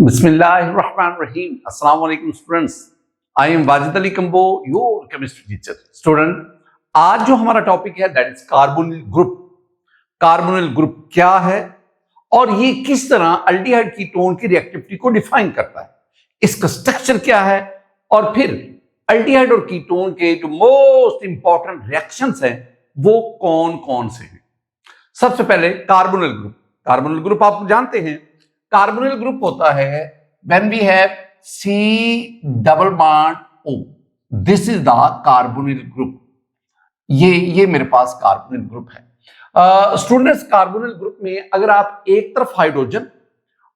Bismillahirrahmanirrahim. Assalamu alaikum students. I am Wajid Ali Kambo, your chemistry teacher. Student, आज जो हमारा topic है that is carbonyl group. Carbonyl group क्या है और ये किस तरह अल्डिहाइड कीटोन की रिएक्टिविटी को डिफाइन करता है, इसका स्ट्रक्चर क्या है और फिर अल्डिहाइड और कीटोन के जो मोस्ट इंपॉर्टेंट रिएक्शंस हैं वो कौन कौन से हैं. सबसे पहले कार्बोनिल ग्रुप. कार्बोनिल ग्रुप आप जानते हैं, कार्बोनिल ग्रुप होता है when we have C double bond O. This is the carbonyl group. ये मेरे पास कार्बोनिल ग्रुप है. स्टूडेंट्स, कार्बोनिल ग्रुप में अगर आप एक तरफ हाइड्रोजन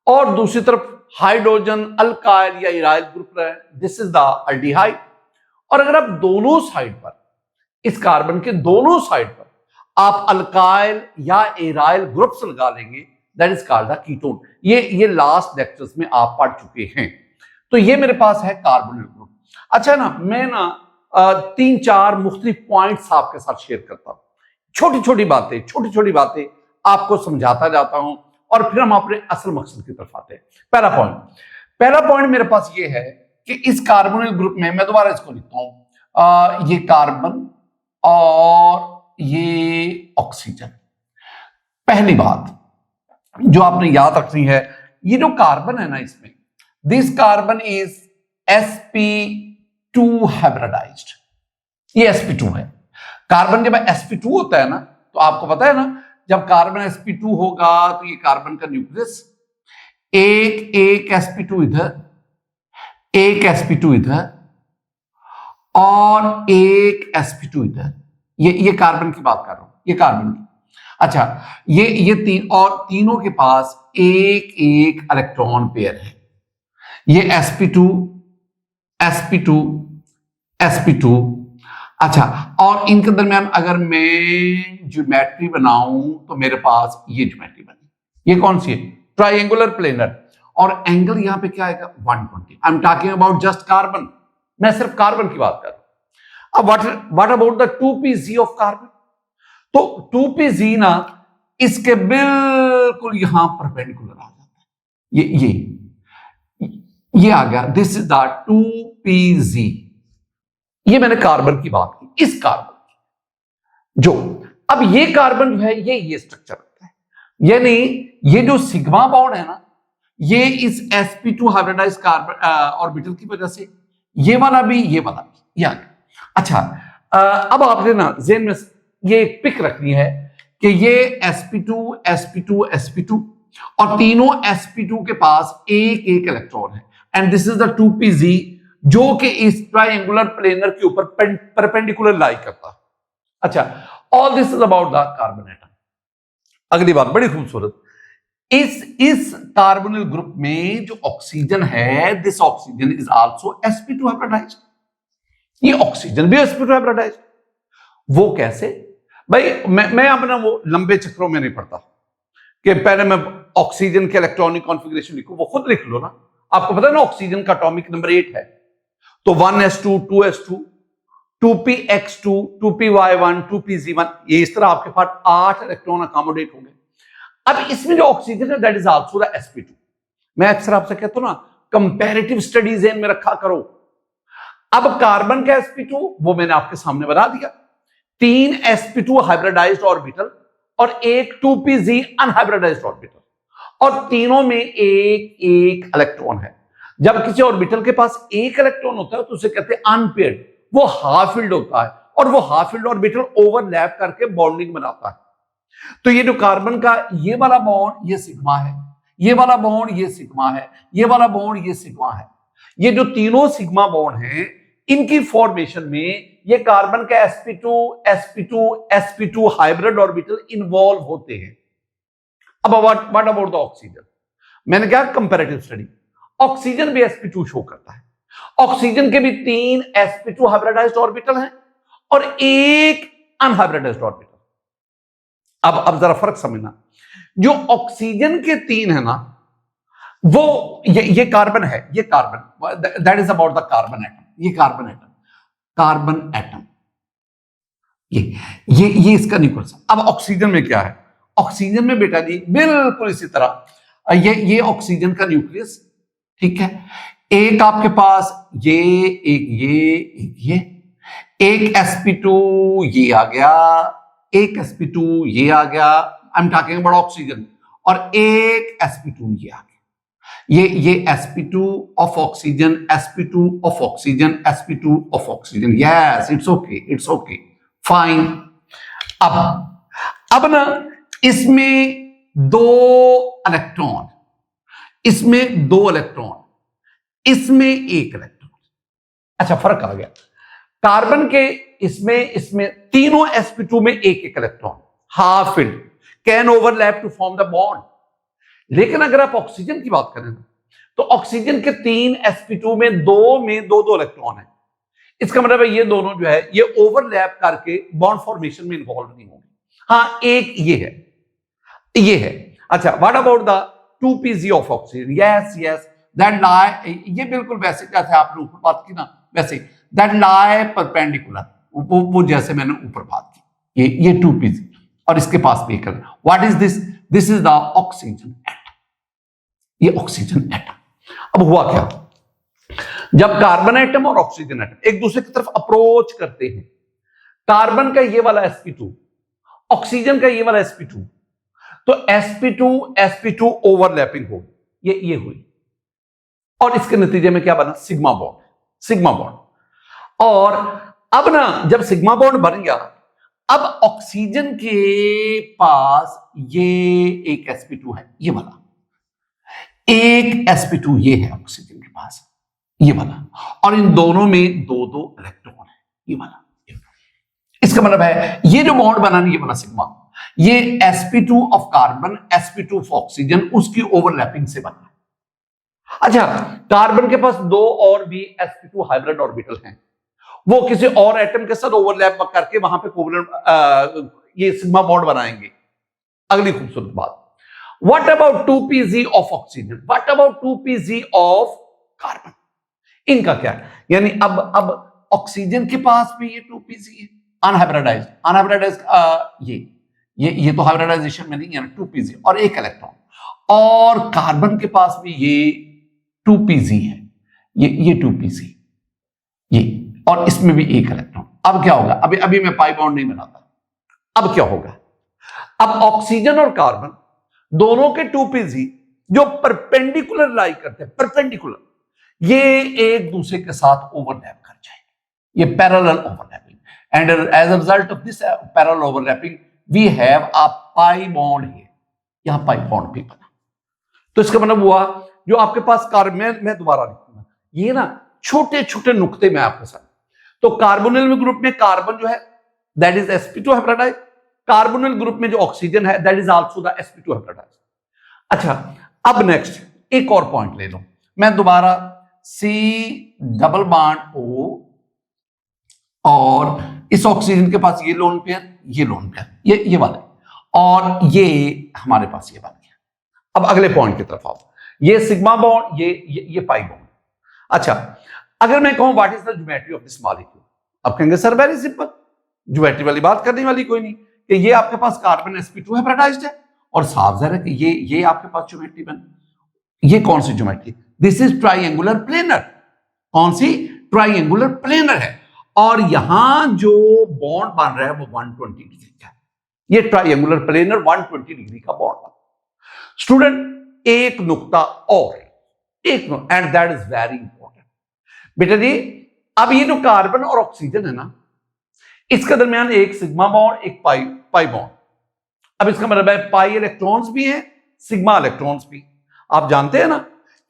और दूसरी तरफ हाइड्रोजन अल्काइल या इराइल ग्रुप रहे, दिस इज द अल्डिहाइड. और अगर आप दोनों साइड पर, इस कार्बन के दोनों साइड पर आप अल्काइल या इराइल ग्रुप्स लगा लेंगे, that is called the ketone. ये लास्ट लेक्चर्स में आप पढ़ चुके हैं. तो ये मेरे पास है कार्बोनिल ग्रुप. अच्छा ना, मैं तीन चार मुख्तलिफ पॉइंट्स आपके साथ शेयर करता हूं. छोटी छोटी बातें आपको समझाता जाता हूं और फिर हम अपने असल मकसद की तरफ आते हैं. पहला पॉइंट मेरे पास ये है कि इस कार्बोनिल ग्रुप में, मैं दोबारा इसको लिखता हूं, ये कार्बन और ये ऑक्सीजन. पहली बात जो आपने याद रखनी है, ये जो कार्बन है ना, इसमें this carbon is sp2 hybridized. ये sp2 है. कार्बन जब sp2 होता है ना, तो आपको पता है ना, जब कार्बन sp2 होगा तो ये कार्बन का न्यूक्लियस, एक sp2 इधर, एक sp2 इधर और एक sp2 इधर. ये कार्बन की बात कर रहा हूं, ये कार्बन की. अच्छा, ये तीन, और तीनों के पास एक इलेक्ट्रॉन पेयर है. ये sp2 sp2 sp2. अच्छा, और इनके दरमियान अगर मैं ज्योमेट्री बनाऊं तो मेरे पास ये ज्योमेट्री बनी. ये कौन सी है? Triangular planar. और एंगल यहां पे क्या आएगा? 120. आई am talking about just carbon. मैं सिर्फ कार्बन की बात कर रहा हूं. अब what about the 2pz of carbon? तो 2pz ना इसके बिल्कुल यहां परपेंडिकुलर आ जाता है. ये आ गया. This is the 2pz. ये मैंने कार्बन की बात की, इस कार्बन की. जो अब ये कार्बन जो है ये स्ट्रक्चर रखता है, यानी ये जो सिग्मा बॉन्ड है ना, ये इस sp2 हाइब्रिडाइज्ड कार्बन ऑर्बिटल की वजह से, ये वाला भी ये आ गया. अच्छा, अब आपने ना ज़हन में ये एक पिक रखनी है कि ये sp2 sp2 sp2 और तीनों sp2 के पास एक इलेक्ट्रॉन है. And this is the 2pz जो कि इस ट्रायंगुलर प्लेनर के ऊपर परपेंडिकुलर लाई करता है. अच्छा, all this is about the carbon atom. अगली बात बड़ी खूबसूरत, इस कार्बोनिल ग्रुप में जो ऑक्सीजन है, this oxygen is also sp2 hybridized. ये ऑक्सीजन भी sp2 हाइब्रिडाइज्ड. वो कैसे भाई? मैं अपना वो लंबे चक्रों में नहीं पढ़ता कि पहले मैं ऑक्सीजन के इलेक्ट्रॉनिक कॉन्फ़िगरेशन लिखूं. वो खुद लिख लो ना. आपको पता है ना, ऑक्सीजन का एटॉमिक नंबर 8 है. तो 1s2 2s2 2px2 2py1 2pz1, ये इस तरह आपके पास 8 इलेक्ट्रॉन अकोमोडेट होंगे. अब इसमें जो ऑक्सीजन है that is also the sp2. मैं अक्सर आपसे कहता हूं ना, कंपैरेटिव स्टडीज में रखा करो. अब कार्बन का sp2 वो मैंने आपके सामने बना दिया. 3 sp2 हाइब्रिडाइज्ड ऑर्बिटल और एक 2pz अनहाइब्रिडाइज्ड ऑर्बिटल, और तीनों में एक इलेक्ट्रॉन है. जब किसी ऑर्बिटल के पास एक इलेक्ट्रॉन होता है तो उसे कहते हैं अनपेयर्ड. वो हाफ फिल्ड होता है और वो हाफ फिल्ड ऑर्बिटल ओवरलैप करके बॉन्डिंग बनाता है. तो ये जो कार्बन का ये वाला बॉन्ड ये सिग्मा है, ये वाला बॉन्ड ये सिग्मा है, ये वाला बॉन्ड ये सिग्मा है. ये जो तीनों सिग्मा बॉन्ड हैं, इनकी फॉर्मेशन में ये कार्बन का sp2 हाइब्रिड ऑर्बिटल इन्वॉल्व होते हैं. अब व्हाट अबाउट द ऑक्सीजन? मैंने क्या कंपैरेटिव स्टडी, ऑक्सीजन भी sp2 शो करता है. ऑक्सीजन के भी 3 sp2 हाइब्रिडाइज्ड ऑर्बिटल हैं और एक अनहाइब्रिडाइज्ड ऑर्बिटल. अब जरा फर्क समझना. जो ऑक्सीजन के 3 है ना, वो ये कार्बन है, ये carbon, that is about the carbon atom. ये कार्बन एटम ये इसका न्यूक्लियस. अब ऑक्सीजन में क्या है? ऑक्सीजन में बेटा जी बिल्कुल इसी तरह ये ऑक्सीजन का न्यूक्लियस, ठीक है, एक आपके पास ये, एक ये, एक sp2 ये आ गया, एक sp2 ये आ गया, आई एम टॉकिंग अबाउट ऑक्सीजन, और एक sp2 ये आ गया, ये sp2 of oxygen, sp2 of oxygen, sp2 of oxygen. Yes, it's okay fine. अब ना इसमें दो इलेक्ट्रॉन, इसमें दो इलेक्ट्रॉन, इसमें एक इलेक्ट्रॉन। अच्छा, फर्क आ गया। कार्बन के इसमें तीनों sp2 में एक एक electron, half filled, can overlap to form the bond. लेकिन अगर आप ऑक्सीजन की बात करें तो ऑक्सीजन के तीन sp2 में दो इलेक्ट्रॉन है। इसका मतलब है ये दोनों जो है ये ओवरलैप करके बॉन्ड फॉर्मेशन में इन्वॉल्व नहीं होंगे। हाँ, एक ये है। अच्छा, what about the 2pz of oxygen? Yes that लाई, ये बिल्कुल वैसे जैसे आपने ऊपर बात की ना, वैसे दैट लाई परपेंडिकुलर, वो जैसे मैंने ऊपर बात की, ये 2pz, और इसके पास भी एक। What is this? This is the oxygen atom, ये ऑक्सीजन एटम। अब हुआ क्या, जब कार्बन एटम और ऑक्सीजन एटम एक दूसरे की तरफ अप्रोच करते हैं, कार्बन का ये वाला sp2, ऑक्सीजन का ये वाला sp2, तो sp2 ओवरलैपिंग होगी, ये हुई, और इसके नतीजे में क्या बना? Sigma bond. और अब ना जब सिग्मा बॉन्ड बन गया, अब ऑक्सीजन के पास ये एक sp2 है, ये वाला एक sp2 ये है ऑक्सीजन के पास, ये वाला, और इन दोनों में दो इलेक्ट्रॉन है, ये वाला। इसका मतलब है ये जो बॉन्ड बना ये वाला सिग्मा, ये sp2 of carbon, sp2 of oxygen, उसकी ओवरलैपिंग से बना। अच्छा, कार्बन के पास दो और भी sp2 हाइब्रिड ऑर्बिटल हैं, वो किसी और एटम के साथ ओवरलैप करके वहां पे कोवलेंट ये सिग्मा बॉन्ड बनाएंगे। अगली खूबसूरत बात, what about 2pz of oxygen, what about 2pz of carbon? इनका क्या है? यानी अब ऑक्सीजन के पास भी ये 2pz है, अनहाइब्रिडाइज्ड, ये तो हाइब्रिडाइजेशन में नहीं है ना, 2pz और एक इलेक्ट्रॉन, और कार्बन के पास भी ये 2pz है, ये 2pz, ये, और इसमें भी एक इलेक्ट्रॉन। अब क्या होगा? अभी मैं पाई बॉन्ड नहीं बनाता, अब क्या होगा? अब ऑक्सीजन और कार्बन दोनों के 2pz जो परपेंडिकुलर लाई करते हैं, परपेंडिकुलर, ये एक दूसरे के साथ ओवरलैप कर जाएंगे, ये parallel overlapping, and as a result of this parallel overlapping we have a pi bond here, यहां पाई बॉन्ड भी बना। तो इसका मतलब हुआ जो आपके पास कार्बन, मैं दोबारा लिखूंगा, ये ना छोटे छोटे नुक्ते में आपके साथ। तो कार्बोनिल ग्रुप में कार्बन जो है that is sp2 hybridize, carbonyl group में जो ऑक्सीजन है that is also the sp2 hybridize. अच्छा, अब नेक्स्ट एक और पॉइंट ले लो, मैं दोबारा C डबल बॉन्ड O, और इस ऑक्सीजन के पास ये लोन पेयर, ये वाले, और ये हमारे पास ये बन गया। अब अगले पॉइंट की तरफ आओ, ये सिग्मा बॉन्ड, ये पाई बॉन्ड। अच्छा, अगर मैं कहूं what is the geometry of this molecule, अब कहेंगे सर वेरी सिंपल, ज्योमेट्री वाली बात करने वाली कोई नहीं, कि ये आपके पास कार्बन sp2 हाइब्रिडाइज्ड है, और साफ जाहिर है कि ये आपके पास ज्योमेट्री बनी। ये कौन सी geometry? This is triangular planar. कौन सी? ट्राइंगुलर प्लेनर है, और यहां जो बॉन्ड बन रहा है वो 120 डिग्री का, ये ट्राइंगुलर प्लेनर 120 डिग्री का बॉन्ड बन। स्टूडेंट, एक नुक्ता और, and that is very important बेटा जी। अब ये जो कार्बन और ऑक्सीजन है ना, इसके दरमियान एक सिग्मा बॉन्ड, एक पाई बॉन्ड। अब इसका मतलब है पाई इलेक्ट्रॉन्स भी हैं, सिग्मा इलेक्ट्रॉन्स भी। आप जानते हैं ना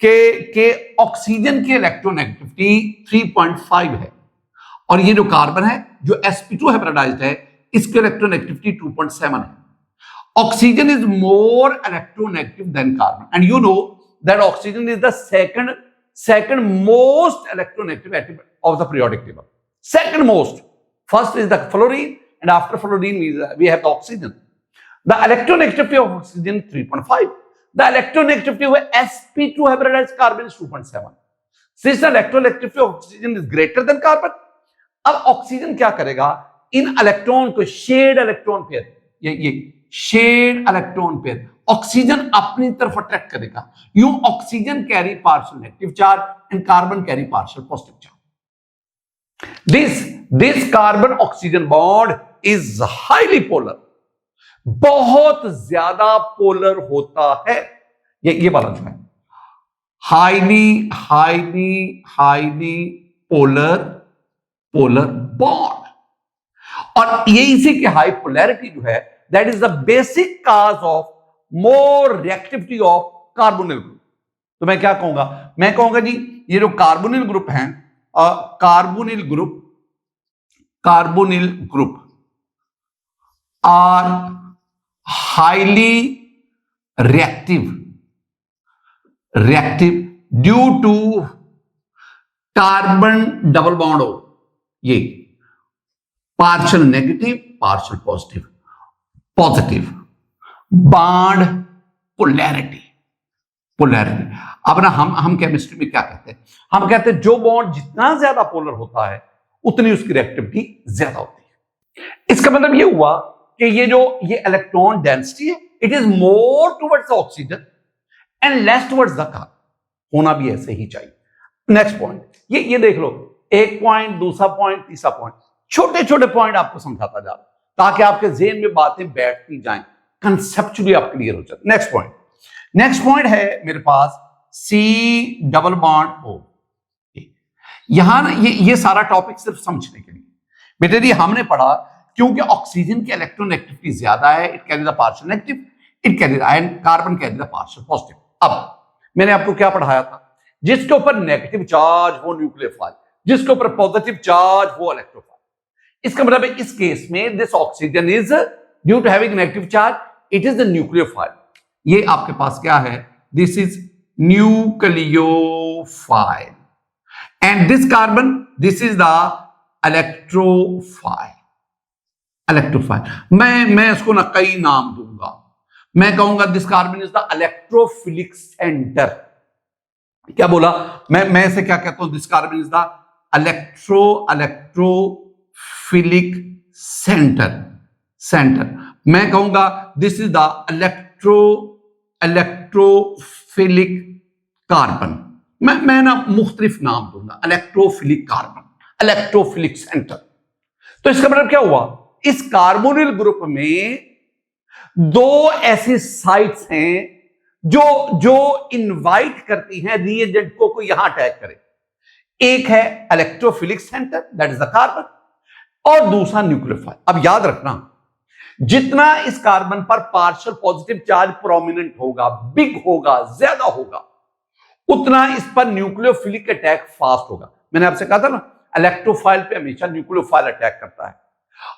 कि ऑक्सीजन की इलेक्ट्रोनेगेटिविटी 3.5 है, और ये जो कार्बन है जो sp2 हाइब्रिडाइज्ड है, इसकी इलेक्ट्रोनेगेटिविटी 2.7 है। Oxygen is more electronegative than carbon, and you know that oxygen is the second most electronegative atom of the periodic table. Second most. First is the fluorine, and after fluorine we have the oxygen. The electronegativity of oxygen 3.5. The electronegativity of sp2 hybridized carbon is 2.7. Since the electronegativity of oxygen is greater than carbon, अब oxygen क्या करेगा? इन electron को shade electron pair, ये shade electron pair oxygen अपनी तरफ attract करेगा। यूं oxygen carry partial negative charge and carbon carry partial positive charge. This carbon oxygen bond is highly polar, बहुत ज्यादा पोलर होता है। ये वाला जो है हाईली पोलर बॉन्ड, और ये इसी की हाई पोलैरिटी जो है that is the basic cause of more reactivity of carbonyl group. तो मैं क्या कहूंगा, मैं कहूंगा जी ये जो कार्बोनिल ग्रुप हैं, carbonyl group are highly reactive due to carbon double bond हो, ये partial negative partial positive bond polarity. अब ना हम केमिस्ट्री में क्या कहते हैं, हम कहते हैं जो बॉन्ड जितना ज्यादा पोलर होता है उतनी उसकी रिएक्टिविटी ज्यादा होती है। इसका मतलब ये हुआ कि ये इलेक्ट्रॉन डेंसिटी है, it is more towards oxygen and less towards the carbon. होना भी ऐसे ही चाहिए। नेक्स्ट पॉइंट, ये देख लो, एक पॉइंट, दूसरा पॉइंट, तीसरा पॉइंट, छोटे छोटे पॉइंट आपको समझाता जा रहा ताकि आपके जेहन में बातें बैठती जाएं, कंसेप्चुअली आप क्लियर हो जाए। नेक्स्ट पॉइंट है मेरे पास सी डबल बॉन्ड ओ। यहां ना ये सारा टॉपिक सिर्फ समझने के लिए बेटे जी हमने पढ़ा, क्योंकि ऑक्सीजन की इलेक्ट्रोनेगेटिविटी ज्यादा है, it carry the partial negative, it carry and carbon carry the partial positive. अब मैंने आपको क्या पढ़ाया था, जिसके ऊपर नेगेटिव चार्ज वो न्यूक्लियोफाइल, जिसके ऊपर पॉजिटिव चार्ज वो इलेक्ट्रोफाइल। इसका मतलब है इस केस में this oxygen is due to having negative charge, it is the nucleophile. ये आपके पास क्या है, this is nucleophile and this carbon, this is the electrophile. मैं इसको ना कई नाम दूंगा, मैं कहूंगा this carbon is the electrophilic centre. क्या बोला मैं इसे क्या कहता हूं, this carbon is the electrophilic centre. मैं कहूंगा this is the electrophilic carbon. मैं ना मुख्तलिफ नाम दूंगा, इलेक्ट्रोफिलिक कार्बन, इलेक्ट्रोफिलिक सेंटर। तो इसका मतलब क्या हुआ, इस कार्बोनिल ग्रुप में दो ऐसी साइट्स हैं जो इनवाइट करती हैं रिएजेंट को यहां अटैक करे। एक है electrophilic centre that is the carbon, और दूसरा न्यूक्लियोफाइल। अब याद रखना, जितना इस कार्बन पर पार्शियल पॉजिटिव चार्ज प्रोमिनेंट होगा, बिग होगा, ज्यादा होगा, उतना इस पर न्यूक्लियोफिलिक अटैक फास्ट होगा। मैंने आपसे कहा था ना, इलेक्ट्रोफाइल पे हमेशा न्यूक्लियोफाइल अटैक करता है।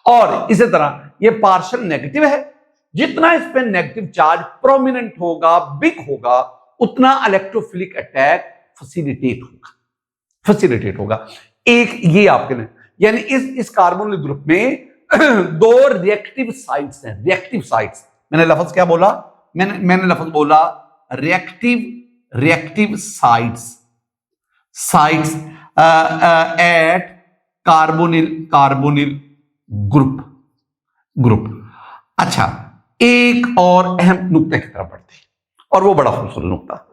और इसी तरह ये पार्शियल नेगेटिव है, जितना इस पे नेगेटिव चार्ज प्रोमिनेंट होगा, बिग होगा, उतना इलेक्ट्रोफिलिक अटैक फैसिलिटेट होगा। एक ये आपके लिए, यानी इस कार्बोनिल ग्रुप में दो रिएक्टिव साइट्स हैं, रिएक्टिव साइट्स। मैंने लफ्ज क्या बोला, मैंने लफ्ज बोला reactive sites at carbonyl group. अच्छा, एक और अहम नुक्ते की तरफ बढ़ते हैं, और वो बड़ा खूबसूरत नुक्ता,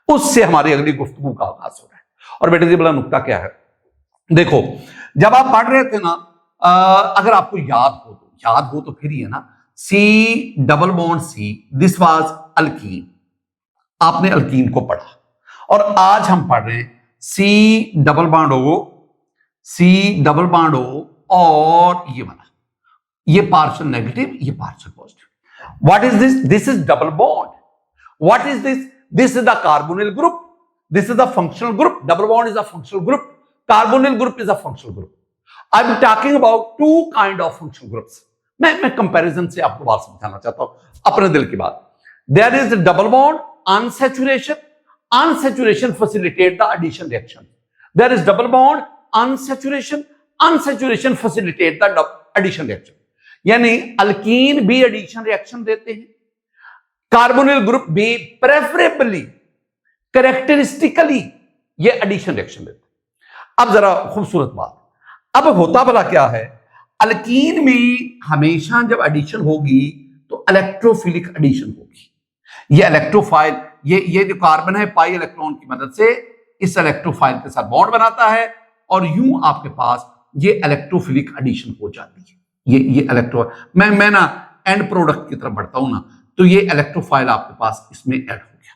उससे हमारी अगली गुफ्तगू का आगाज हो रहा है। और बेटे जी बड़ा नुक्ता क्या है, देखो जब आप पढ़ रहे थे ना, अगर आपको याद हो तो फिर ये ना, C double bond C, this was alkene, आपने अल्कीन को पढ़ा, और आज हम पढ़ रहे हैं सी डबल बॉन्ड ओ, और ये वाला, ये पार्शियल नेगेटिव, ये partial positive. What is this, this is double bond. What is this, this is the carbonyl group, this is the functional group. Double bond is a functional group, carbonyl group is a functional group. I am talking about two kind of functional groups. मैं comparison से आपको बात समझाना चाहता हूं, अपने दिल की बात। There is double bond unsaturation facilitate the addition reaction. There is double bond unsaturation facilitate the addition reaction. यानी अल्कीन भी एडिशन रिएक्शन देते हैं, कार्बोनिल ग्रुप भी प्रेफरेबली, कैरेक्टरिस्टिकली ये एडिशन रिएक्शन देते हैं। अब जरा खूबसूरत बात, अब होता भला क्या है, अल्कीन में हमेशा जब एडिशन होगी तो इलेक्ट्रोफिलिक एडिशन होगी, ये इलेक्ट्रोफाइल, ये जो कार्बन है पाई इलेक्ट्रॉन की मदद से इस इलेक्ट्रोफाइल के साथ बॉन्ड बनाता है और यूं आपके पास ये इलेक्ट्रोफिलिक एडिशन हो जाती है। ये इलेक्ट्रो, मैं ना एंड प्रोडक्ट की तरफ बढ़ता हूं ना, तो ये इलेक्ट्रोफाइल आपके पास इसमें ऐड हो गया।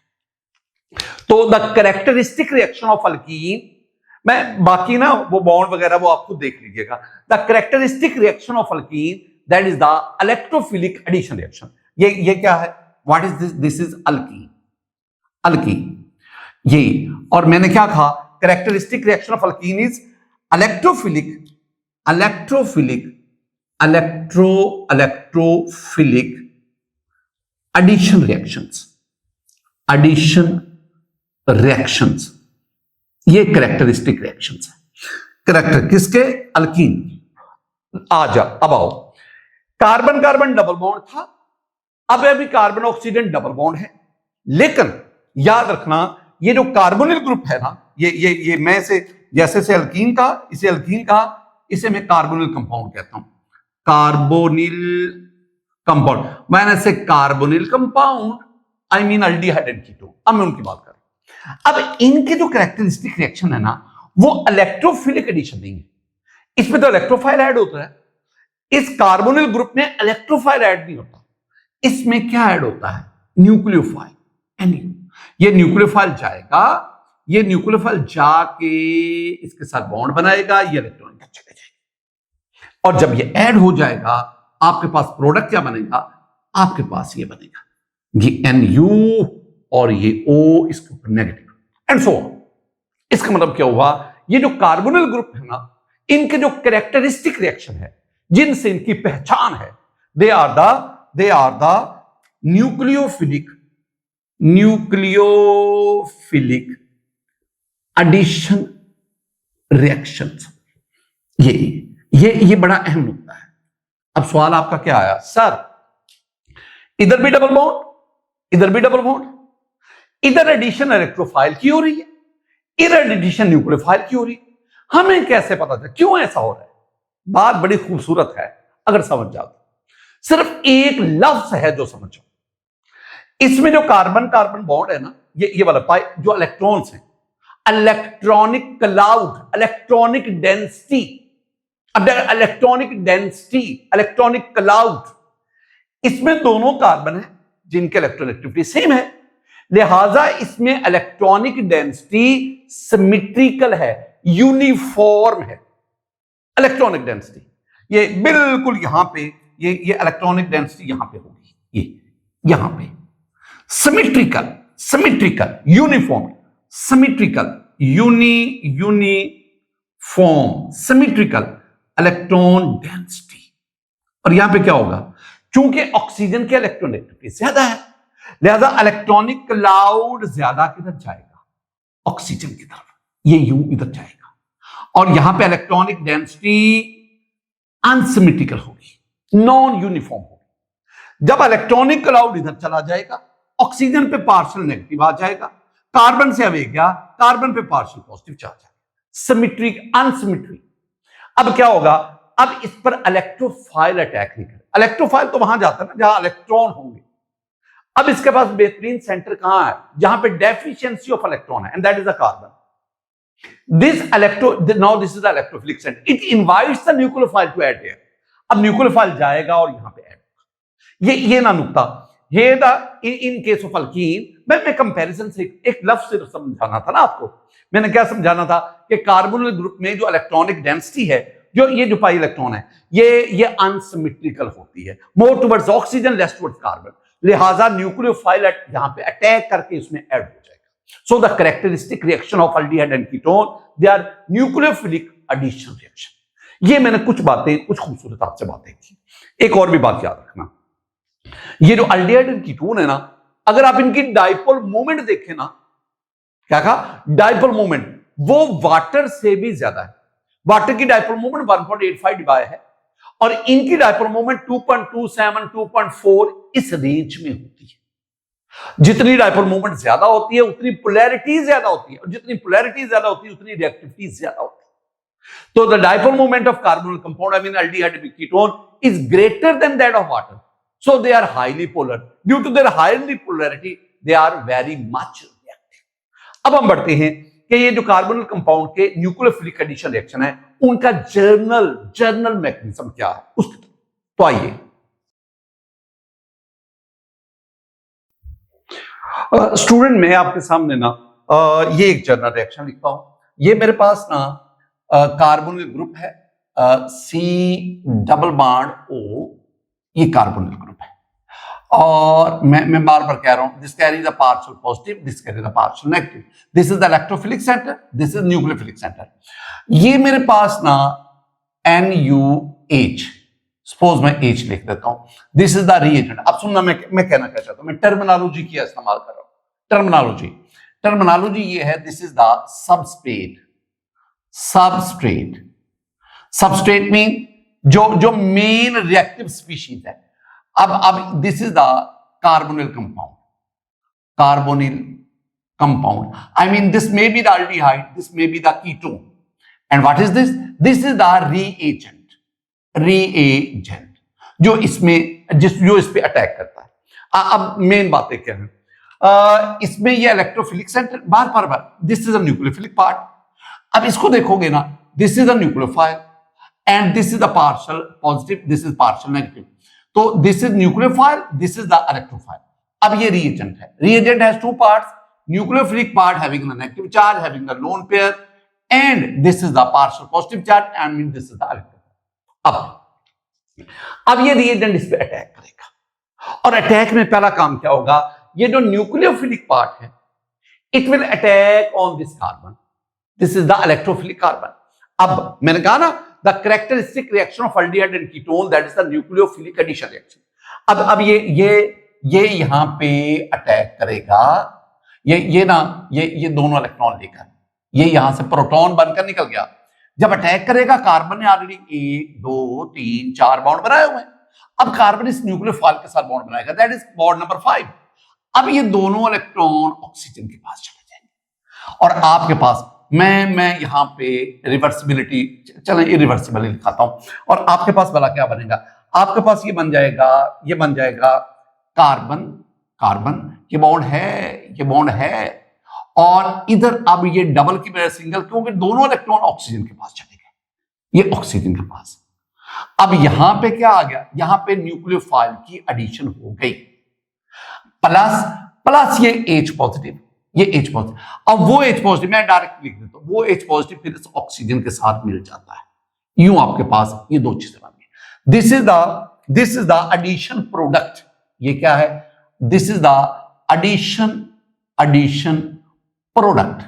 तो the characteristic reaction of alkyne, मैं बाकी ना वो बॉन्ड वगैरह वो आपको देख लीजिएगा। The characteristic reaction of alkene that is the electrophilic addition reaction. ये क्या है? What is this? This is alkene, alkene ये। और मैंने क्या कहा? Characteristic reaction of alkene is electrophilic addition reactions, ये कैरेक्टरिस्टिक रिएक्शंस है। कैरेक्टर किसके? अल्कीन। अब आओ, कार्बन कार्बन डबल बॉन्ड था, अब अभी कार्बन ऑक्सीजन डबल बॉन्ड है। लेकिन याद रखना ये जो कार्बोनिल ग्रुप है ना, ये मैं इसे जैसे से अल्कीन का, इसे अल्कीन का, इसे मैं कार्बोनिल कंपाउंड कहता हूं। कार्बोनिल कंपाउंड, मैंने से carbonyl compound, I mean aldehyde and ketone. अब मैं उनकी बात कर रहा हूं। अब इनके जो कैरेक्टरिस्टिक रिएक्शन है ना, वो इलेक्ट्रोफिलिक एडिशन नहीं है। इसमें तो इलेक्ट्रोफाइल ऐड होता है, इस कार्बोनिल ग्रुप में इलेक्ट्रोफाइल ऐड नहीं होता। इसमें क्या ऐड होता है? न्यूक्लियोफाइल। ये न्यूक्लियोफाइल जाएगा, ये न्यूक्लियोफाइल जाके इसके साथ बॉन्ड बनाएगा, ये इलेक्ट्रॉन चले जाएगा। और जब ये ऐड हो जाएगा, आपके पास प्रोडक्ट क्या बनेगा? आपके पास ये बनेगा, ये NU और ये O इसके ऊपर नेगेटिव एंड सो ऑन। इसका मतलब क्या हुआ? ये जो कार्बोनिल ग्रुप है ना, इनके जो कैरेक्टरिस्टिक रिएक्शन है, जिनसे इनकी पहचान है, they are the nucleophilic addition reactions. ये बड़ा अहम नुकता है। अब सवाल आपका क्या आया? सर इधर भी डबल बॉन्ड, इधर भी डबल बॉन्ड, इधर एडिशन इलेक्ट्रोफाइल की हो रही है, इधर एडिशन न्यूक्लियोफाइल की हो रही है, हमें कैसे पता चले क्यों ऐसा हो रहा है? बात बड़ी खूबसूरत है अगर समझ जाओ। सिर्फ एक लफ्ज है जो समझो। इसमें जो कार्बन कार्बन बॉन्ड है ना, ये वाला पाई, जो इलेक्ट्रॉन्स हैं, इलेक्ट्रॉनिक क्लाउड, इलेक्ट्रॉनिक क्लाउड, इसमें दोनों कार्बन है जिनके इलेक्ट्रोनेगेटिविटी सेम है, लिहाजा इसमें इलेक्ट्रॉनिक डेंसिटी सिमेट्रिकल है, यूनिफॉर्म है। इलेक्ट्रॉनिक डेंसिटी ये बिल्कुल यहां पे, ये इलेक्ट्रॉनिक डेंसिटी यहां पे होगी, ये यहां पे symmetrical uniform, symmetrical electron density. और यहां पे क्या होगा? क्योंकि ऑक्सीजन की इलेक्ट्रोनेगेटिविटी ज्यादा है, लिहाजा इलेक्ट्रॉनिक क्लाउड ज्यादा किधर जाएगा? ऑक्सीजन की तरफ, ये यूं इधर जाएगा। और यहां पे इलेक्ट्रॉनिक डेंसिटी अनसिमेट्रिकल होगी, नॉन यूनिफॉर्म होगी। जब इलेक्ट्रॉनिक क्लाउड इधर चला जाएगा, ऑक्सीजन पे पार्शियल नेगेटिव आ जाएगा, कार्बन से अवे गया, कार्बन पे पार्शियल पॉजिटिव चार्ज आएगा, सिमेट्रिक अनसिमेट्री। अब क्या होगा? अब इस पर इलेक्ट्रोफाइल अटैक नहीं करेगा। इलेक्ट्रोफाइल तो वहां जाता है ना जहां इलेक्ट्रॉन होंगे। अब इसके पास बेहतरीन सेंटर कहां है? जहां पे डेफिशिएंसी ऑफ इलेक्ट्रॉन है, and that is the carbon. This is the electrophilic center. It invites the nucleophile to add here. अब न्यूक्लियोफाइल जाएगा और यहां पे ऐड होगा। ये ना नुकता, ये इन केस ऑफ अल्कीन, मैं कंपैरिजन से एक लफ्ज सिर्फ समझाना था ना आपको। मैंने क्या समझाना था कि कार्बोनिल ग्रुप में जो इलेक्ट्रॉनिक डेंसिटी है, जो पाई इलेक्ट्रॉन है, ये अनसिमेट्रिकल होती है, more towards oxygen, less towards carbon. लिहाजा न्यूक्लियोफाइल यहां पे अटैक करके इसमें ऐड हो जाएगा। So the characteristic reaction of aldehyde and ketone, they are nucleophilic addition reaction. ये मैंने कुछ खूबसूरत आपसे बातें की। एक और भी बात याद रखना, ये जो aldehyde and ketone है ना, अगर आप इनकी डाइपोल मोमेंट देखें ना, क्या कहा? डाइपोल मोमेंट वो वाटर से भी ज्यादा है। वाटर की डाइपोल मोमेंट 1.85 डिवाई है और इनकी डाइपोल मोमेंट 2.27, 2.4 इस रेंज में होती है। जितनी डाइपोल मोमेंट ज्यादा होती है उतनी पोलैरिटी ज्यादा होती है, और जितनी पोलैरिटी ज्यादा होती है उतनी रिएक्टिविटी ज्यादा होती है। तो the dipole moment of carbonyl compound, I mean aldehyde and ketone, is greater than that of water. so they are highly polar. Due to their highly polarity, they are very much reactive. अब हम बढ़ते हैं कि ये जो carbonyl compound के nucleophilic addition reaction है, उनका जर्नल मैकेनिज्म क्या है उस, तो आइए स्टूडेंट मैं आपके सामने ना ये एक जर्नल रिएक्शन लिखता हूं। ये मेरे पास ना कार्बोनिल ग्रुप है C डबल बॉन्ड O, ये कार्बोनिल ग्रुप है और मैं बार बार कह रहा हूं this carry the partial positive, this carry the partial negative, this is the electrophilic centre, this is nucleophilic centre. ये मेरे पास ना NuH, सपोज मैं H लिख देता हूं, दिस इज द रिएजेंट। अब सुनना मैं कहना क्या चाहता हूं, मैं टर्मिनोलॉजी की इस्तेमाल कर रहा हूं। टर्मिनोलॉजी ये है, this is the substrate mean जो मेन रिएक्टिव स्पीशीज है। अब this is the carbonyl compound, I mean this may be the aldehyde, this may be the ketone, and what is this? This is the reagent जो इस पे attack करता है। अब main बातें क्या है, इसमें ये इलेक्ट्रोफिलिक सेंटर बार this is a nucleophilic part. अब इसको देखोगे ना, this is a nucleophile and this is the partial positive, this is partial negative. तो this is nucleophile, this is the electrophile. अब ये रिएजेंट है, reagent has two parts, nucleophilic part having the negative charge, having the lone pair, and this is the partial positive charge and mean this is the electrophile. अब ये reagent इस पे attack करेगा और attack में पहला काम क्या होगा, ये जो न्यूक्लियोफिलिक पार्ट है it will attack on this carbon, this is the electrophilic carbon. अब मैंने कहा ना the characteristic reaction of aldehyde and ketone, that is the nucleophilic addition reaction. अब ये यहां पे अटैक करेगा, ये दोनों इलेक्ट्रॉन लेकर ये यहां से प्रोटॉन बनकर निकल गया। जब अटैक करेगा, कार्बन ने ऑलरेडी 1 2 3 4 बॉन्ड बनाए हुए हैं। अब कार्बन इस न्यूक्लियोफाइल के साथ बॉन्ड बनाएगा, दैट इज बॉन्ड नंबर 5। अब ये दोनों इलेक्ट्रॉन ऑक्सीजन के पास चले जाएंगे और आपके पास मैं यहां पे रिवर्सिबिलिटी, चलें इरिवर्सिबल लिखाता हूं, और आपके पास भला क्या बनेगा, आपके पास ये बन जाएगा कार्बन, ये बॉन्ड है और इधर अब ये डबल की बजाय सिंगल, क्योंकि दोनों इलेक्ट्रॉन ऑक्सीजन के पास चले गए, ये ऑक्सीजन के पास। अब यहां पे क्या आ गया, यहां पे न्यूक्लियोफाइल की एडिशन हो गई, प्लस ये H पॉजिटिव, अब वो H पॉजिटिव मैं डायरेक्ट लिख देता हूं, वो H पॉजिटिव फिर इस ऑक्सीजन के साथ मिल जाता है, यूं आपके पास ये दो चीजें बन गई। This is the addition product. ये क्या है, this is the addition product.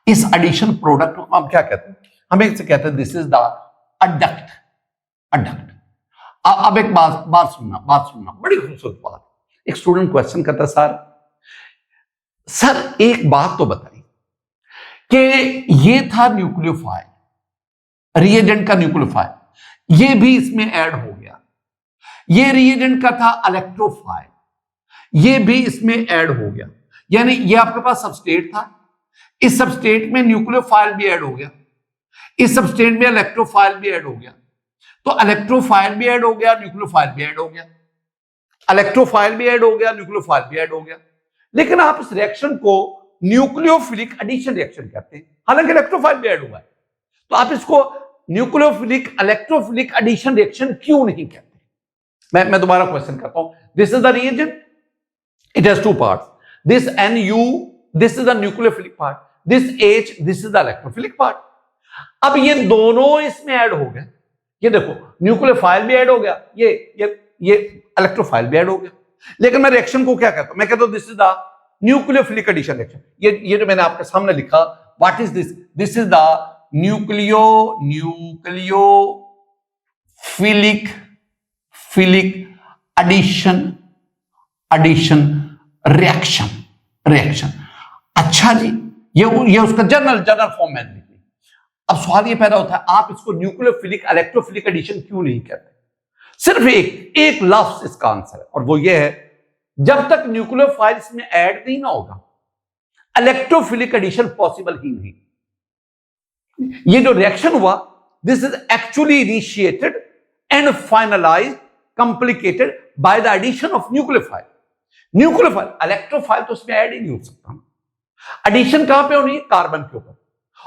इस एडिशन प्रोडक्ट को हम क्या कहते हैं, हम एक से कहते हैं दिस इज द अडक्ट। अब एक बात सुनना, बड़ी खूबसूरत बात। एक स्टूडेंट क्वेश्चन करता है, सर एक बात तो बताइए कि ये था न्यूक्लियोफाइल, रिएजेंट का न्यूक्लियोफाइल, ये भी इसमें ऐड हो गया, ये रिएजेंट का था इलेक्ट्रोफाइल, ये भी इसमें ऐड हो गया, यानी ये आपके पास सबस्ट्रेट था, इस सबस्ट्रेट में न्यूक्लियोफाइल भी ऐड हो गया, इस सबस्ट्रेट में इलेक्ट्रोफाइल भी ऐड हो गया, तो इलेक्ट्रोफाइल भी ऐड हो गया, न्यूक्लियोफाइल भी ऐड हो गया, इलेक्ट्रोफाइल भी ऐड हो गया, न्यूक्लियोफाइल भी ऐड हो गया। लेकिन आप इस रिएक्शन को न्यूक्लियोफिलिक एडिशन रिएक्शन कहते हैं, हालांकि इलेक्ट्रोफाइल भी ऐड हुआ है, तो आप इसको न्यूक्लियोफिलिक इलेक्ट्रोफिलिक एडिशन रिएक्शन क्यों नहीं कहते? मैं दोबारा क्वेश्चन करता हूं। This is the reagent, it has two parts, this Nu, this is the nucleophilic part, this H, this is the electrophilic part. अब ये दोनों इसमें ऐड हो गए, ये देखो न्यूक्लियोफाइल भी ऐड हो गया, ये इलेक्ट्रोफाइल भी ऐड हो गया। लेकिन मैं रिएक्शन को क्या कहता हूं, मैं कहता हूं this is the nucleophilic addition reaction. ये जो मैंने आपके सामने लिखा, what is this, this is the nucleophilic addition reaction. अच्छा जी, ये उसका जनरल फॉर्म में लिखी। अब सवाल ये पैदा होता है, आप इसको न्यूक्लियोफिलिक इलेक्ट्रोफिलिक एडिशन क्यों नहीं कहते? सिर्फ एक लफ्ज इसका आंसर है, और वो ये है, जब तक न्यूक्लियोफाइल इसमें ऐड नहीं ना होगा, इलेक्ट्रोफिलिक एडिशन पॉसिबल ही नहीं। ये जो रिएक्शन हुआ, this is actually initiated and finalised complicated by the addition of nucleophile. Nucleophile, electrophile तो उसमें ऐड ही नहीं हो सकता। एडिशन कहां पे होनी है? कार्बन के ऊपर,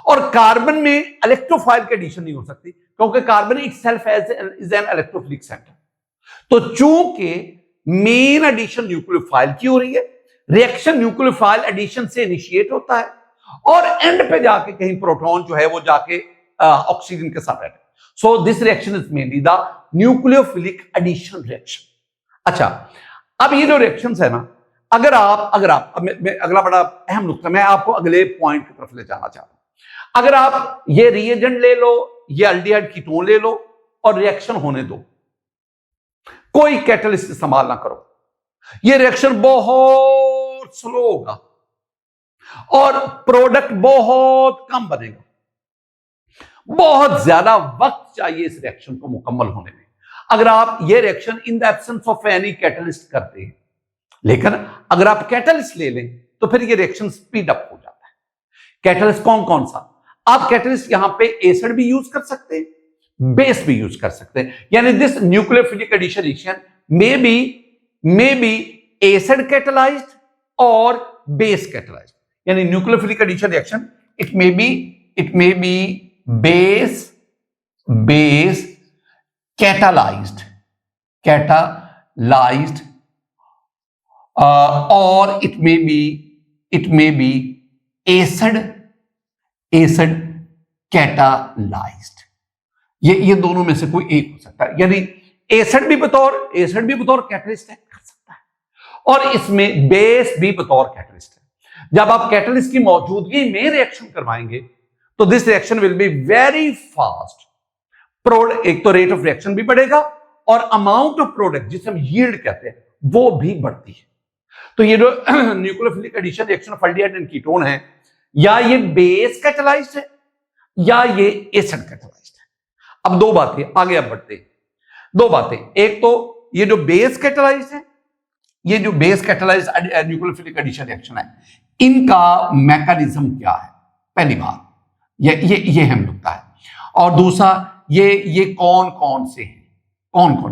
और कार्बन में इलेक्ट्रोफाइल की एडिशन नहीं हो सकती क्योंकि carbon itself is an electrophilic centre. तो चूंकि मेन एडिशन न्यूक्लियोफाइल की हो रही है, रिएक्शन न्यूक्लियोफाइल एडिशन से इनिशिएट होता है और एंड पे जाके कहीं प्रोटॉन जो है वो जाके ऑक्सीजन के साथ रहता है। So this reaction is mainly the nucleophilic addition reaction. अच्छा, अब ये जो रिएक्शंस है ना, अगर आप अगला बड़ा अहम नुकता, मैं आपको अगले पॉइंट की तरफ ले जाना चाहता हूं। अगर आप ये रिएजेंट ले लो, ये एल्डिहाइड कीटोन ले लो और रिएक्शन होने दो, कोई कैटलिस्ट इस्तेमाल ना करो, ये रिएक्शन बहुत स्लो होगा और प्रोडक्ट बहुत कम बनेगा। बहुत ज्यादा वक्त चाहिए इस रिएक्शन को मुकम्मल होने में अगर आप ये reaction in the absence of any catalyst करते हैं। लेकिन अगर आप कैटलिस्ट ले लें तो फिर ये रिएक्शन स्पीड अप हो जाता है। कैटलिस्ट कौन कौन सा? आप कैटलिस्ट यहां पे एसिड भी यूज कर सकते हैं, बेस भी यूज कर सकते हैं। यानी this nucleophilic addition reaction may be acid catalysed और बेस कैटलाइज्ड। यानी nucleophilic addition reaction it may be base catalyzed or it may be acid catalyzed। ये दोनों में से कोई एक हो सकता है। यानी एसिड भी बतौर कैटलिस्ट कर सकता है और इसमें बेस भी बतौर कैटलिस्ट है। जब आप कैटलिस्ट की मौजूदगी में रिएक्शन करवाएंगे तो this reaction will be very fast. एक तो रेट ऑफ रिएक्शन भी बढ़ेगा और अमाउंट ऑफ प्रोडक्ट जिसे हम यील्ड कहते हैं वो भी बढ़ती है। तो ये जो nucleophilic addition reaction of aldehyde and ketone है, या ये बेस कैटलाइज्ड है या ये एसिड कैटलाइज्ड है। अब दो बातें आगे अब बढ़ते हैं। दो बातें, एक तो ये जो बेस कैटलाइज्ड है, ये जो base catalyzed nucleophilic addition reaction है, इनका मैकेनिज्म क्या है? पहली बात ये हम नुकता है। और दूसरा ये कौन कौन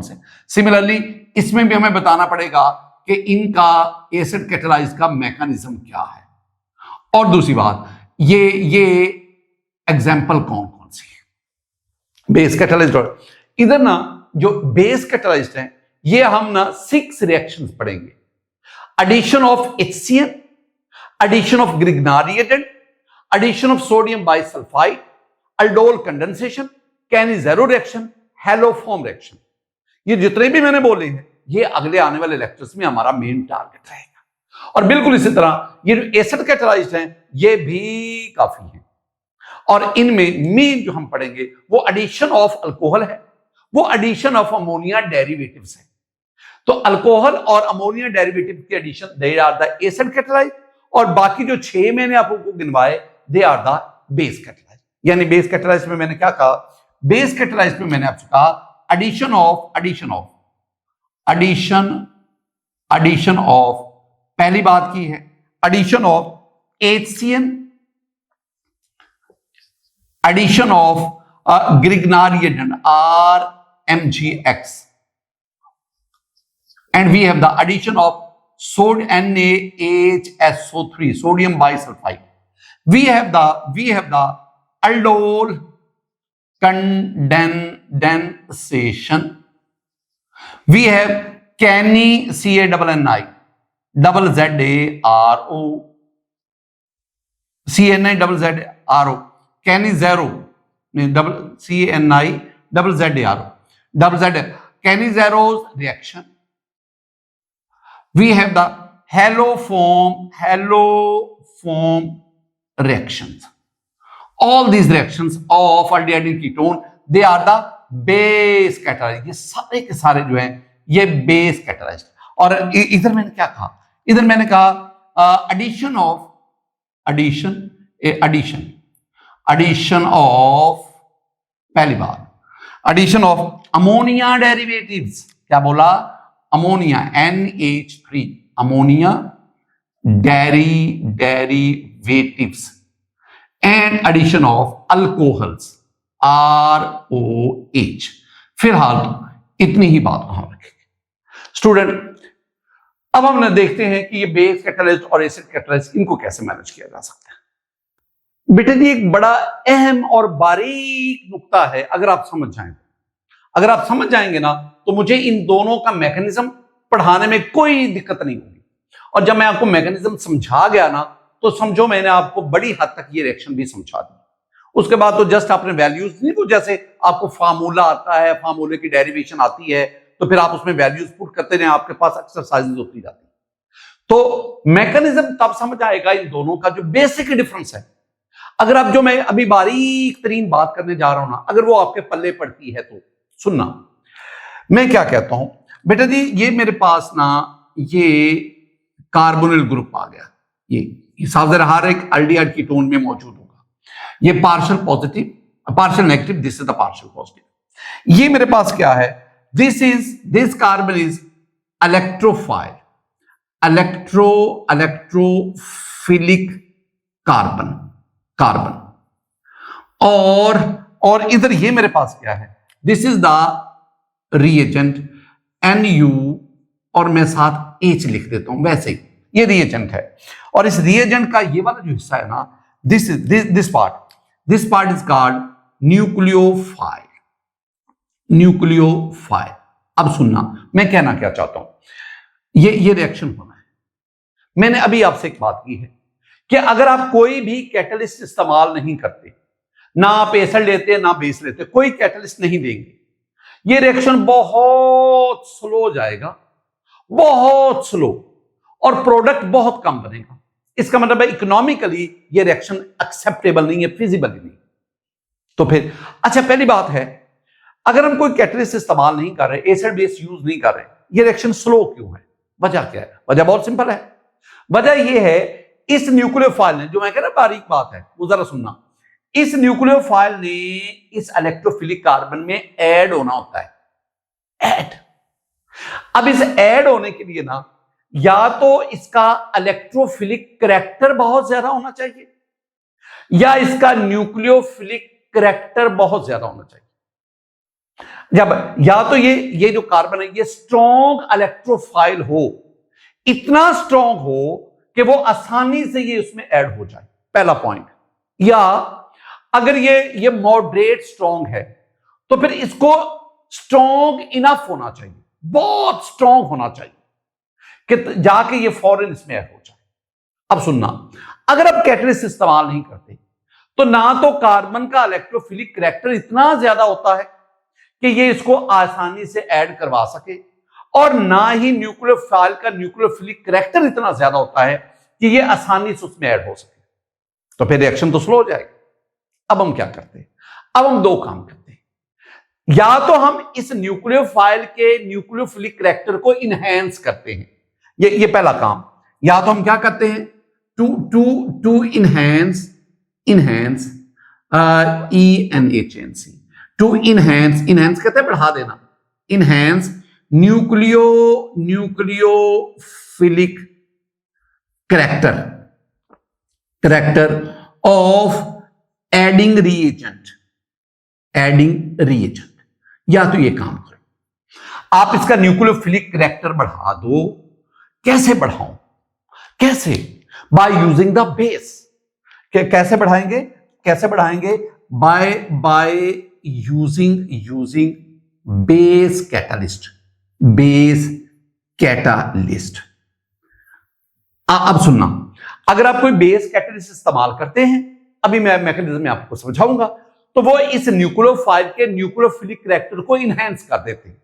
से सिमिलरली इसमें भी हमें बताना पड़ेगा कि इनका एसिड कैटलाइज का मैकेनिज्म क्या है। और दूसरी बात, ये एग्जांपल कौन कौन सी है बेस कैटलाइज्ड। इधर ना जो बेस कैटलाइज्ड है ये हम ना 6 रिएक्शंस पढ़ेंगे। Addition of HCl, addition of Grignard agent, addition of sodium bisulfide, aldol condensation, Cannizzaro reaction, haloform reaction. ये जितने भी मैंने बोले हैं ये अगले आने वाले लेक्चर्स में हमारा मेन टारगेट रहेगा। और बिल्कुल इसी तरह ये जो एसिड कैटलाइज्ड हैं ये भी काफी हैं और इनमें मेन जो हम पढ़ेंगे वो एडिशन ऑफ अल्कोहल है, वो एडिशन ऑफ अमोनिया डेरिवेटिव्स है। तो अल्कोहल और अमोनिया डेरिवेटिव की addition they are the acid catalysed और बाकी जो 6 मैंने आपको गिनवाए they are the base catalysed. यानी बेस कैटलाइज्ड में मैंने क्या कहा? बेस कैटलाइज्ड में मैंने आपसे कहा एडिशन ऑफ पहली बात की है addition of HCl, addition of Grignard agent RMgX, and we have the addition of NaHSO3 sodium bisulfite. We have the aldol condensation. We have CaNi double ZaRO, CNI double ZaRO, CaNi-Zero double CNI double ZaRO, double Z CaNi-Zero's reaction. We have the haloform reactions. All these reactions of aldehyde and ketone, they are the base catalyzed. ये सारे के सारे जो हैं ये base catalyzed। और इधर मैंने क्या कहा? इधर मैंने कहा addition of पहली बार addition of ammonia derivatives। क्या बोला? Ammonia NH3 ammonia derivatives and addition of alcohols ROH। फिलहाल इतनी ही बात वहां रखेंगे स्टूडेंट। अब हम देखते हैं कि ये बेस कैटलिस्ट और एसिड कैटलिस्ट इनको कैसे मैनेज किया जा सकता है। बेटे जी एक बड़ा अहम और बारीक नुक्ता है, अगर आप समझ जाएं, अगर आप समझ जाएंगे ना तो मुझे इन दोनों का मैकेनिज्म पढ़ाने में कोई दिक्कत नहीं होगी। और जब मैं आपको मैकेनिज्म समझा गया ना तो समझो मैंने आपको बड़ी हद तक ये रिएक्शन भी समझा दी। उसके बाद तो जस्ट आपने वैल्यूज नहीं, तो जैसे आपको फार्मूला आता है, फार्मूले की डेरिवेशन आती है, तो फिर आप उसमें वैल्यूज पुट करते रहे, आपके पास एक्सरसाइजेज होती जाती है। तो मैकेनिज्म तब समझ आएगा इन दोनों का जो बेसिक डिफरेंस है। अगर आप जो मैं अभी बारीक तरीन बात करने जा रहा हूं ना, अगर वो आपके पल्ले पड़ती है तो सुनना। मैं क्या कहता हूं बेटा जी, ये मेरे पास ना ये कार्बोनिल ग्रुप आ गया, ये साफ हर एक एल्डिहाइड कीटोन में मौजूद होगा। ये partial positive, partial negative, this is the partial positive. ये मेरे पास क्या है, this carbon is electrophile, electrophilic carbon. और इधर ये मेरे पास क्या है, this is the reagent Nu, और मैं साथ H लिख देता हूं, वैसे ही ये रिएजेंट है। और इस रिएजेंट का ये वाला जो हिस्सा है ना, this part is called nucleophile. अब सुनना मैं कहना क्या चाहता हूं, ये रिएक्शन होना है। मैंने अभी आपसे एक बात की है कि अगर आप कोई भी कैटलिस्ट इस्तेमाल नहीं करते, ना आप एसिड लेते ना बेस लेते, कोई कैटलिस्ट नहीं देंगे, ये रिएक्शन बहुत स्लो जाएगा, बहुत स्लो, और प्रोडक्ट बहुत कम बनेगा। इसका मतलब है इकोनॉमिकली ये रिएक्शन एक्सेप्टेबल नहीं है, फिजिबल नहीं। तो फिर अच्छा पहली बात है, अगर हम कोई कैटलिस्ट इस्तेमाल नहीं कर रहे, एसिड बेस यूज नहीं कर रहे, ये रिएक्शन स्लो क्यों है? वजह क्या है? वजह बहुत सिंपल है। वजह ये है, इस न्यूक्लियोफाइल ने, जो मैं कह रहा बारीक बात है वो जरा सुनना, इस न्यूक्लियोफाइल ने इस इलेक्ट्रोफिलिक कार्बन में ऐड होना होता है, ऐड। अब इस ऐड होने के लिए ना, या तो इसका इलेक्ट्रोफिलिक करैक्टर बहुत ज्यादा होना चाहिए, या इसका न्यूक्लियोफिलिक करैक्टर बहुत ज्यादा होना चाहिए। जब या तो ये जो कार्बन है ये स्ट्रॉन्ग इलेक्ट्रोफाइल हो, इतना स्ट्रॉन्ग हो कि वो आसानी से ये उसमें ऐड हो जाए, पहला पॉइंट। या अगर ये मॉडरेट स्ट्रॉन्ग है तो फिर इसको स्ट्रॉन्ग इनफ होना चाहिए, बहुत स्ट्रॉन्ग होना चाहिए कि जाके ये फौरन इसमें ऐड हो जाए। अब सुनना, अगर आप कैटलिस्ट इस्तेमाल नहीं करते तो ना तो कार्बन का इलेक्ट्रोफिलिक करैक्टर इतना ज्यादा होता है कि ये इसको आसानी से ऐड करवा सके, और ना ही न्यूक्लियोफाइल का न्यूक्लियोफिलिक करैक्टर इतना ज्यादा होता है कि ये आसानी से उसमें ऐड हो सके। तो फिर रिएक्शन तो स्लो हो जाएगी। अब हम क्या करते हैं? अब हम दो काम करते हैं, या तो हम इस न्यूक्लियोफाइल के न्यूक्लियोफिलिक करैक्टर को इनहेंस करते हैं, ये पहला काम। या तो हम क्या करते हैं, to enhance ENHNC, to enhance कहते हैं बढ़ा देना, enhance nucleophilic character of adding reagent. या तो ये काम करो, आप इसका न्यूक्लियोफिलिक करैक्टर बढ़ा दो। कैसे बढ़ाऊं? कैसे? By using the base. कैसे बढ़ाएंगे? By using base catalyst. अब सुनना, अगर आप कोई बेस कैटलिस्ट इस्तेमाल करते हैं, अभी मैं मैकेनिज्म में आपको समझाऊंगा, तो वो इस न्यूक्लियोफाइल के न्यूक्लियोफिलिक करैक्टर को इनहेंस कर देते हैं,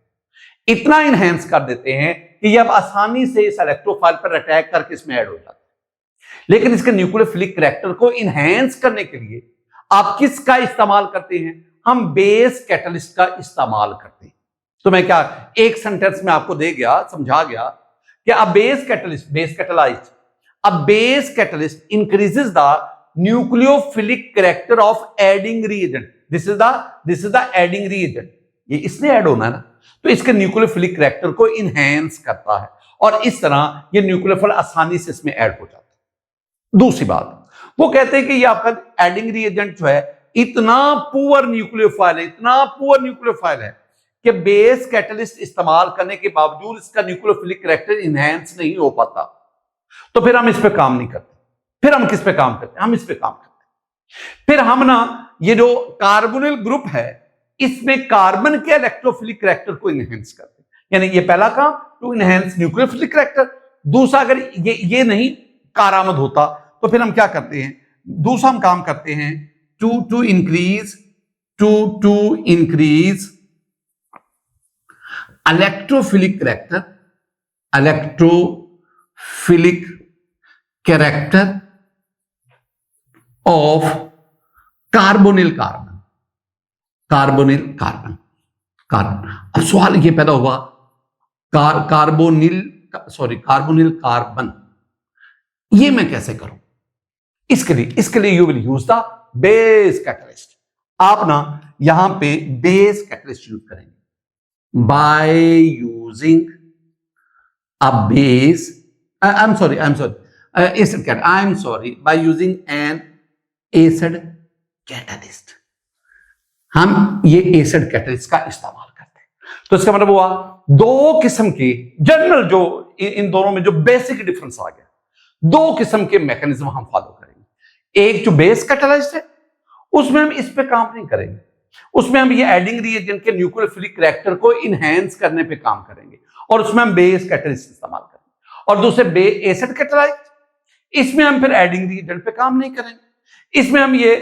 इतना इनहेंस कर देते हैं कि ये अब आसानी से इस इलेक्ट्रोफाइल पर अटैक करके इसमें ऐड हो जाते हैं। लेकिन इसके न्यूक्लियोफिलिक करैक्टर को इनहेंस करने के लिए आप किसका इस्तेमाल करते हैं? हम बेस कैटलिस्ट का इस्तेमाल करते हैं। तो मैं क्या एक सेंटेंस में आपको दे गया, समझा गया कि a base catalyst increases the nucleophilic character of adding reagent. This is the adding reagent, ये इसने ऐड होना है ना, तो इसके न्यूक्लियोफिलिक करैक्टर को इनहेंस करता है, और इस तरह ये न्यूक्लियोफाइल आसानी से इसमें ऐड हो जाता है। दूसरी बात, वो कहते हैं कि ये आपका एडिंग रिएजेंट जो है इतना पुअर न्यूक्लियोफाइल है, कि बेस कैटलिस्ट इस्तेमाल करने के बावजूद इसका न्यूक्लियोफिलिक कैरेक्टर इनहेंस नहीं हो पाता, तो फिर हम इस पे काम नहीं करते। फिर हम किस पे काम करते हैं? हम इस पे काम करते हैं। फिर हम ना ये जो कार्बोनिल ग्रुप है इसमें कार्बन के इलेक्ट्रोफिलिक कैरेक्टर को इनहेंस करते हैं। यानी ये पहला काम टू इनहेंस न्यूक्लियोफिलिक कैरेक्टर। दूसरा, अगर ये नहीं कारामद होता तो फिर हम क्या करते हैं? दूसरा हम काम करते हैं to increase electrophilic character of carbonyl carbon. अब सवाल ये पैदा हुआ, कार्बोनिल कार्बन ये मैं कैसे करूं? इसके लिए you will use the base catalyst. आप ना यहां पे बेस कैटलिस्ट यूज करेंगे by using a base by using an acid catalyst। हम ये एसिड कैटलिस्ट का इस्तेमाल करते हैं। तो इसका मतलब हुआ दो किस्म के जनरल, जो इन दोनों में जो बेसिक डिफरेंस आ गया, दो किस्म के मैकेनिज्म हम फॉलो करेंगे। एक जो बेस कैटलिस्ट है उसमें हम इस पे काम नहीं करेंगे, उसमें हम ये एडिंग रिएजेंट के न्यूक्लियोफिलिक कैरेक्टर को इनहेंस करने पे काम करेंगे और उसमें हम बेस कैटलिस्ट इस्तेमाल करेंगे। और दूसरे एसिड कैटलिस्ट, इसमें हम फिर एडिंग रिएजेंट पे काम नहीं करेंगे, इसमें हम ये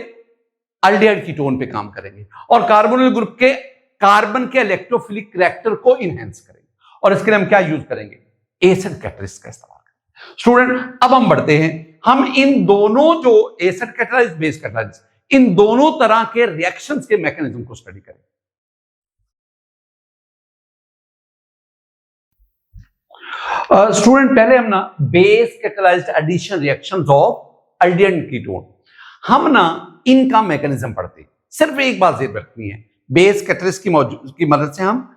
एल्डिहाइड कीटोन पे काम करेंगे और कार्बोनिल ग्रुप के कार्बन के इलेक्ट्रोफिलिक कैरेक्टर को इनहेंस करेंगे। और इसके लिए हम क्या यूज करेंगे? एसिड कैटलिस्ट का इस्तेमाल करेंगे। स्टूडेंट, अब हम बढ़ते हैं, हम इन दोनों जो एसिड कैटलिस्ट, बेस कैटलिस्ट, इन दोनों तरह के रिएक्शंस के मैकेनिज्म को स्टडी करेंगे। स्टूडेंट, पहले हम ना base catalyzed addition reactions of aldehyde ketone, हम ना इनका मैकेनिज्म पढ़ते हैं। सिर्फ एक बात ध्यान रखनी है, बेस कैटलिस्ट की मदद से हम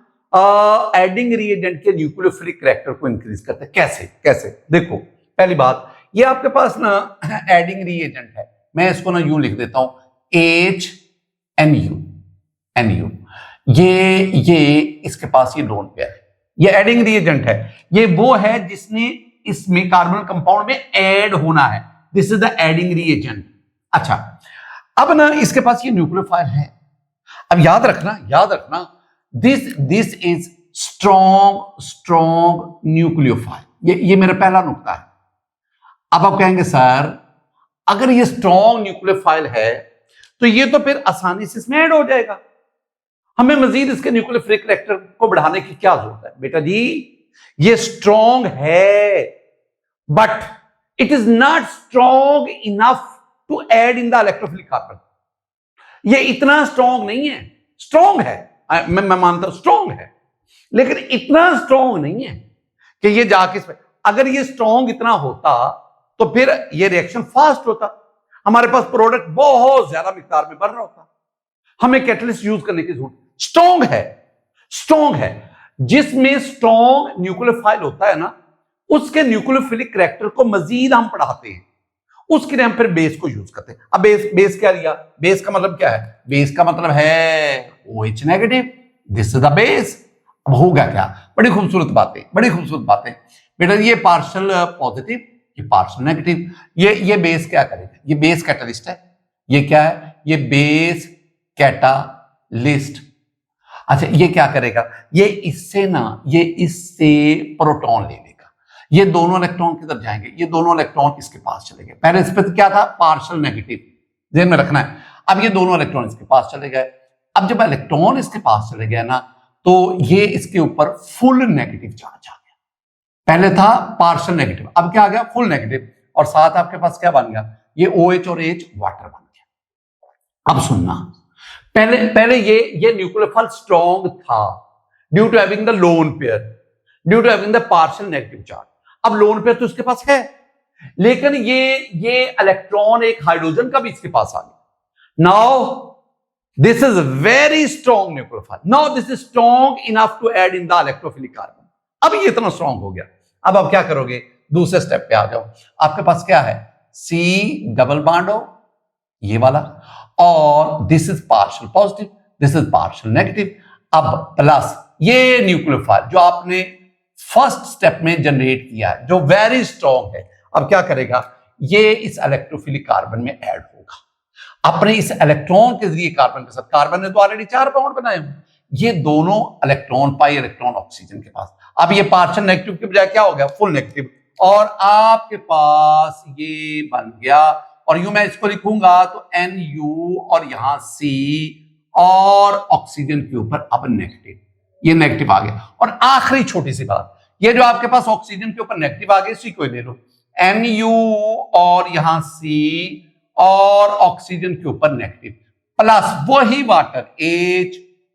एडिंग रिएजेंट के न्यूक्लियोफिलिक कैरेक्टर को इंक्रीज करते हैं। कैसे? देखो, पहली बात, ये आपके पास ना एडिंग रिएजेंट है, मैं इसको ना यूं लिख देता हूं HNU। ये इसके पास ये लोन पेयर है, ये एडिंग रिएजेंट है, ये वो है जिसने इसमें कार्बन कंपाउंड में ऐड होना है। This is the adding reagent. अच्छा, अब ना इसके पास ये न्यूक्लियोफाइल है। अब याद रखना दिस इज स्ट्रॉन्ग न्यूक्लियोफाइल। ये मेरा पहला नुक्ता है। अब आप कहेंगे सर, अगर ये स्ट्रॉन्ग न्यूक्लियोफाइल है तो ये तो फिर आसानी से इसमें ऐड हो जाएगा, हमें मजीद इसके न्यूक्लियोफिलिक कैरेक्टर को बढ़ाने की क्या जरूरत है? बेटा जी, ये स्ट्रॉन्ग है but it is not strong enough to add in the electrophilic carbon. ये इतना स्ट्रॉन्ग नहीं है, स्ट्रॉन्ग है, मैं मानता हूं स्ट्रॉन्ग है, लेकिन इतना स्ट्रॉन्ग नहीं है कि ये जाके इसमें, अगर ये स्ट्रॉन्ग इतना होता तो फिर ये रिएक्शन फास्ट होता, हमारे पास प्रोडक्ट बहुत ज्यादा मिकदार में बन रहा होता, हमें कैटलिस्ट यूज करने की जरूरत। स्ट्रॉन्ग है, जिसमें स्ट्रॉन्ग न्यूक्लियोफाइल होता है ना, उसके न्यूक्लियोफिलिक कैरेक्टर को मजीद हम बढ़ाते हैं, उसके लिए हम फिर बेस को यूज करते हैं। अब बेस क्या लिया? बेस का मतलब क्या है? बेस का मतलब है OH negative, this is the base. अब होगा क्या? बड़ी खूबसूरत बातें बेटा, ये पार्शियल पॉजिटिव, ये पार्शियल नेगेटिव, ये बेस क्या करेगा? ये बेस कैटलिस्ट है। ये क्या है? ये बेस कैटालिस्ट। अच्छा, ये क्या करेगा? ये इससे प्रोटॉन ले लेगा, ये दोनों इलेक्ट्रॉन किधर जाएंगे? ये दोनों इलेक्ट्रॉन इसके पास चले गए। पहले इस पे तो क्या था? पार्शियल नेगेटिव, ध्यान में रखना है। अब ये दोनों इलेक्ट्रॉन इसके पास चले गए। अब जब इलेक्ट्रॉन इसके पास चले गए ना, तो ये इसके ऊपर फुल नेगेटिव चार्ज आ गया। पहले था पार्शियल नेगेटिव, अब क्या आ गया? Full negative. और साथ आपके पास क्या बन गया? ये OH और H वाटर बन गया। अब सुनना, पहले ये न्यूक्लियोफाइल स्ट्रॉन्ग था due to having the lone pair, due to having the partial negative charge. अब लोन पेयर तो इसके पास है, लेकिन ये इलेक्ट्रॉन एक हाइड्रोजन का भी इसके पास आ गया। Now this is very strong nucleophile, now this is strong enough to add in the electrophilic carbon. अब ये इतना स्ट्रॉन्ग हो गया। अब आप क्या करोगे? दूसरे स्टेप पे आ जाओ। आपके पास क्या है? C डबल बॉन्ड हो, ये वाला, और this is partial positive, this is partial negative. अब प्लस ये न्यूक्लियोफाइल जो आपने फर्स्ट स्टेप में जनरेट किया है, जो वेरी स्ट्रॉन्ग है, अब क्या करेगा, ये इस इलेक्ट्रोफिलिक कार्बन में ऐड होगा अपने इस इलेक्ट्रॉन के जरिए कार्बन के साथ। कार्बन ने तो ऑलरेडी 4 बॉन्ड बनाए हुए, ये दोनों इलेक्ट्रॉन, पाई इलेक्ट्रॉन ऑक्सीजन के पास। अब ये पार्शियल नेगेटिव के बजाय क्या हो गया, फुल नेगेटिव, और आपके पास ये बन गया। और यूं मैं इसको लिखूंगा तो NU और यहां C और ऑक्सीजन के ऊपर अब नेगेटिव, ये नेगेटिव आ गया। और आखिरी छोटी सी बात, ये जो आपके पास ऑक्सीजन के ऊपर नेगेटिव आ गया, इसी को ले लो, NU और यहां C और ऑक्सीजन के ऊपर नेगेटिव, प्लस वही वाटर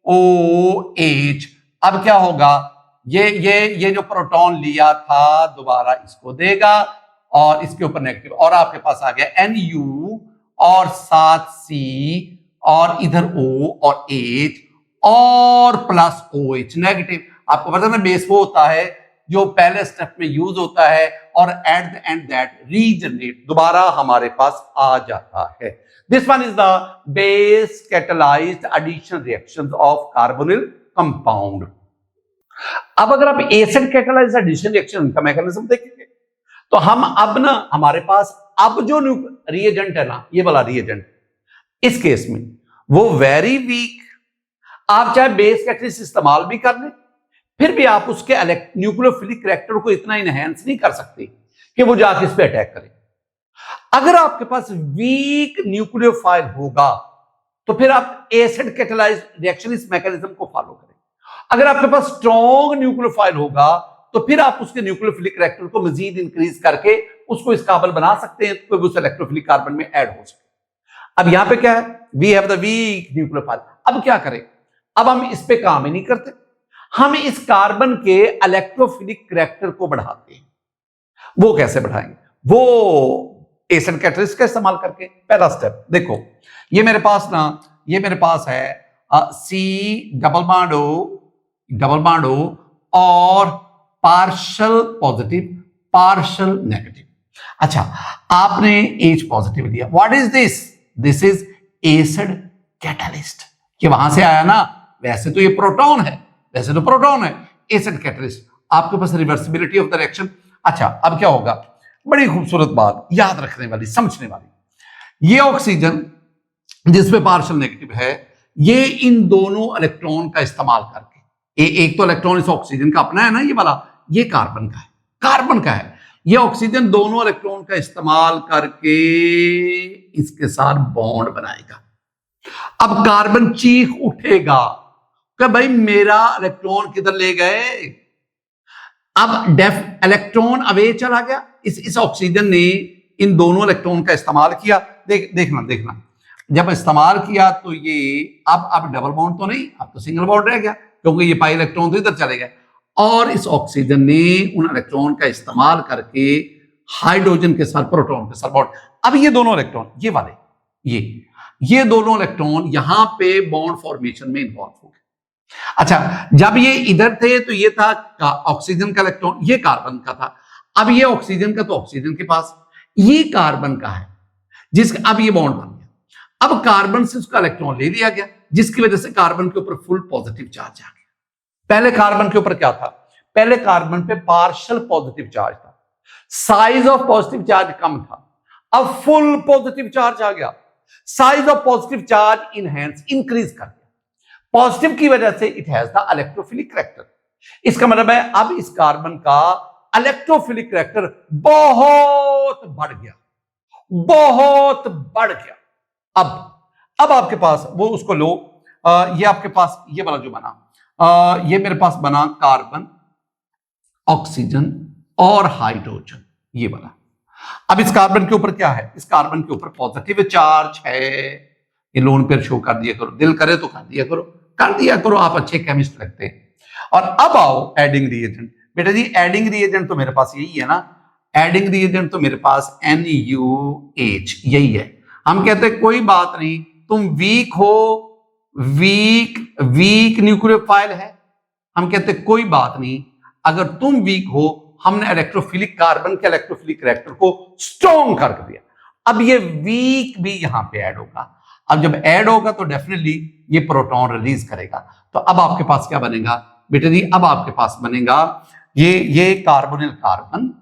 HOH। अब क्या होगा, ये जो प्रोटॉन लिया था दोबारा इसको देगा और इसके ऊपर नेगेटिव, और आपके पास आ गया NU और साथ C और इधर O और H और प्लस OH नेगेटिव। आपको पता है ना, बेस वो होता है जो पहले स्टेप में यूज होता है और at the end that regenerate दोबारा हमारे पास आ जाता है। This one is the base catalyzed addition reactions of carbonyl compound. अब अगर आप एसिड कैटलाइज्ड एडिशन रिएक्शन का मैकेनिज्म देखेंगे तो हम अब ना, हमारे पास अब जो रिएजेंट है ना, ये वाला रिएजेंट, इस केस में वो वेरी वीक, आप चाहे बेस कैटलिस्ट इस्तेमाल भी कर लें, फिर भी आप उसके न्यूक्लियोफिलिक कैरेक्टर को इतना इनहेंस नहीं कर सकते कि वो जाके इस पे अटैक करे। अगर आपके पास वीक न्यूक्लियोफाइल होगा तो फिर आप एसिड कैटलाइज्ड रिएक्शन इस मैकेनिज्म को फॉलो करें। अगर आपके पास स्ट्रॉन्ग न्यूक्लियोफाइल होगा तो फिर आप उसके न्यूक्लियोफिलिक कैरेक्टर को मजीद इंक्रीज करके उसको इस काबिल बना सकते हैं तो उस इलेक्ट्रोफिलिक कार्बन में ऐड हो सके। अब यहां पे क्या है, we have the weak nucleophile. अब क्या करें, अब हम इस पे काम ही नहीं करते, हम इस कार्बन के इलेक्ट्रोफिलिक कैरेक्टर को बढ़ाते हैं। वो कैसे बढ़ाएंगे, वो एसिड कैटलिस्ट का इस्तेमाल करके। पहला स्टेप देखो, ये मेरे पास है C डबल बॉन्ड O और पार्शियल पॉजिटिव पार्शियल नेगेटिव। अच्छा, आपने H पॉजिटिव लिया, what is this, this is acid catalyst. ये वहां से आया ना, वैसे तो ये प्रोटॉन है, एसिड कैटलिस्ट, आपके पास रिवर्सिबिलिटी ऑफ द रिएक्शन। अच्छा, अब क्या होगा, बड़ी खूबसूरत बात याद रखने वाली, समझने वाली, ये ऑक्सीजन जिसमें पार्शियल नेगेटिव है, ये इन दोनों इलेक्ट्रॉन का इस्तेमाल करके, एक तो इलेक्ट्रॉन इस ऑक्सीजन का अपना है ना, ये वाला, ये कार्बन का है, ये ऑक्सीजन दोनों इलेक्ट्रॉन का इस्तेमाल करके इसके साथ बॉन्ड बनाएगा। अब कार्बन चीख उठेगा कि भाई मेरा इलेक्ट्रॉन किधर ले गए। अब इलेक्ट्रॉन अवे चला गया, इस ऑक्सीजन ने इन दोनों इलेक्ट्रॉन का इस्तेमाल किया। देखना जब इस्तेमाल किया तो ये अब डबल बॉन्ड तो नहीं, अब तो सिंगल बॉन्ड रह गया, क्योंकि ये पाई इलेक्ट्रॉन तो इधर चले गए, और इस ऑक्सीजन ने उन इलेक्ट्रॉन का इस्तेमाल करके हाइड्रोजन के साथ प्रोटॉन के साथ बॉन्ड। अब ये दोनों इलेक्ट्रॉन, ये वाले, ये दोनों इलेक्ट्रॉन यहां पे बॉन्ड फॉर्मेशन में इन्वॉल्व हो गए। अच्छा, जब ये इधर थे तो ये था ऑक्सीजन का इलेक्ट्रॉन, ये कार्बन का था। अब ये ऑक्सीजन का तो ऑक्सीजन के पास, ये कार्बन का है जिसका अब ये बॉन्ड बन गया। अब कार्बन से उसका इलेक्ट्रॉन ले लिया गया, जिसकी वजह से कार्बन के ऊपर फुल पॉजिटिव चार्ज आ गया। पहले कार्बन के ऊपर क्या था, पहले कार्बन पे पार्शियल पॉजिटिव चार्ज था, साइज ऑफ पॉजिटिव चार्ज कम था, अब फुल पॉजिटिव चार्ज आ गया, size of positive charge increase कर गया। पॉजिटिव की वजह से it has the electrophilic character. इसका मतलब है अब इस कार्बन का इलेक्ट्रोफिलिक कैरेक्टर बहुत बढ़ गया। अब आपके पास वो उसको लो, ये आपके पास ये वाला जो बना, ये मेरे पास बना कार्बन, ऑक्सीजन और हाइड्रोजन, ये वाला। अब इस कार्बन के ऊपर क्या है, इस कार्बन के ऊपर पॉजिटिव चार्ज है। ये लोन पेयर शो कर दिया करो, दिल करे तो कर दिया करो, आप अच्छे केमिस्ट लगते हैं। और अब आओ एडिंग रिएजेंट। बेटा जी एडिंग रिएजेंट तो मेरे पास यही है ना, एडिंग रिएजेंट तो मेरे पास NuH यही है। हम कहते हैं कोई बात नहीं, तुम वीक हो, वीक न्यूक्लियोफाइल है, हम कहते हैं कोई बात नहीं, अगर तुम वीक हो, हमने इलेक्ट्रोफिलिक कार्बन के इलेक्ट्रोफिलिक कैरेक्टर को स्ट्रॉन्ग कर दिया। अब ये वीक भी यहां पे ऐड होगा। अब जब ऐड होगा तो डेफिनेटली ये प्रोटॉन रिलीज करेगा। तो अब आपके पास क्या बनेगा बेटा जी, अब आपके पास बनेगा ये कार्बोनिल कार्बन,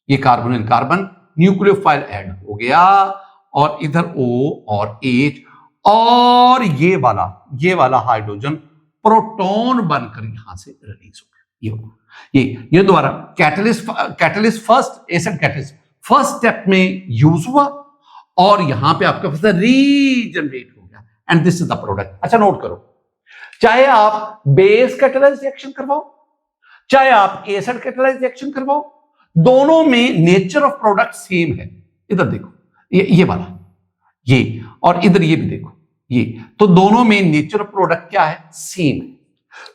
ये कार्बोनिल कार्बन, न्यूक्लियोफाइल ऐड हो गया और इधर O और H, और ये वाला हाइड्रोजन प्रोटॉन बनकर यहां से रिलीज हो गया। ये दोबारा catalyst first acid catalyst first step में यूज हुआ और यहां पे आपका रीजनरेट हो गया and this is the product. अच्छा नोट करो, चाहे आप बेस कैटलाइज्ड रिएक्शन करवाओ, चाहे आप एसिड कैटलाइज्ड रिएक्शन करवाओ, दोनों में नेचर ऑफ प्रोडक्ट सेम है। इधर देखो ये वाला, ये और इधर ये भी देखो, ये तो दोनों में नेचर ऑफ प्रोडक्ट क्या है, सेम है।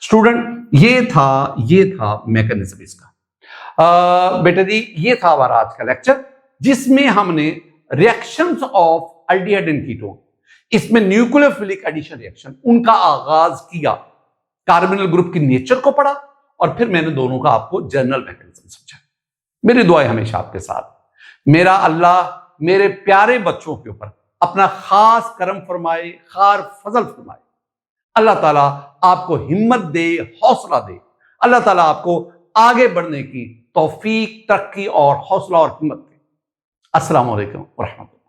स्टूडेंट ये था मैकेनिज्म इसका। बेटा जी ये था हमारा आज का लेक्चर, जिसमें हमने reactions of aldehyde and ketone, इसमें न्यूक्लियोफिलिक एडिशन रिएक्शन, उनका आगाज किया, कार्बोनिल ग्रुप की नेचर को पढ़ा और फिर मैंने दोनों का आपको जनरल मैकेनिज्म समझा। मेरी दुआ है हमेशा आपके साथ, मेरा अल्लाह मेरे प्यारे बच्चों के ऊपर अपना खास करम फरमाए, खार फजल फरमाए। अल्लाह ताला आपको हिम्मत दे, हौसला दे। अल्लाह ताला आपको आगे बढ़ने की तौफीक, तरक्की और हौसला और हिम्मत दे। अस्सलाम वालेकुम व रहमतुल्लाह।